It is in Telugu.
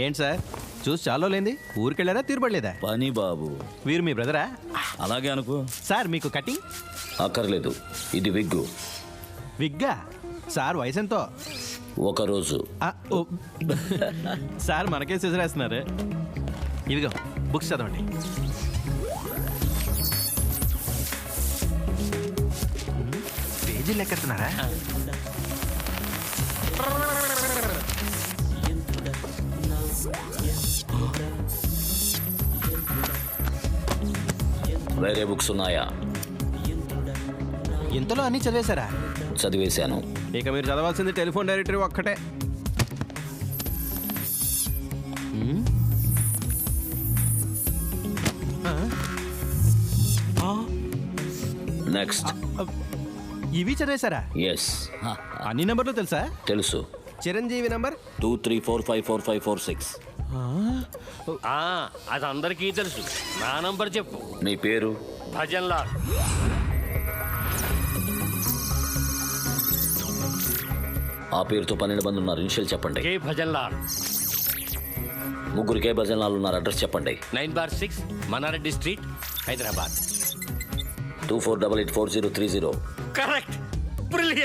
ఏంటి సార్ చూసి చాలా లేంది ఊరికెళ్ళారా తీరుబడలేదా? పని బాబు. వీరు మీ బ్రదరా? అలాగే అనుకో. సార్ మీకు కటింగ్ అక్కర్లేదు, ఇది విగ్గు. విగ్గా? సార్ వయసు ఎంతో? ఒకరోజు. సార్ మనకే సిజరేస్తున్నారు. ఇదిగో బుక్స్ చదవండి. పేజీలు లెక్కెడుతున్నారా? వేరే బుక్స్ ఉన్నాయా? ఇంతలో అన్నీ చదివేశారా? చదివేశాను. ఇక మీరు చదవాల్సింది టెలిఫోన్ డైరెక్టరీ ఒక్కటే. నెక్స్ట్. ఇవి చదివేశారా? ఎస్. అన్ని నెంబర్లు తెలుసా? తెలుసు. చిరంజీవి నంబర్ 23454546. అది అందరికీ తెలుసు. నా నంబర్ చెప్పు. నీ పేరు? భజన్ లాల్. ఆ పేరుతో 12 మంది ఉన్నారు. ఇనిషియల్ చెప్పండి. కే భజన్ లాల్. ముగ్గురికే భజనాలు ఉన్నారు. అడ్రస్ చెప్పండి. 9/6 Manareddy street, Hyderabad. 24884030. Correct. Brilliant.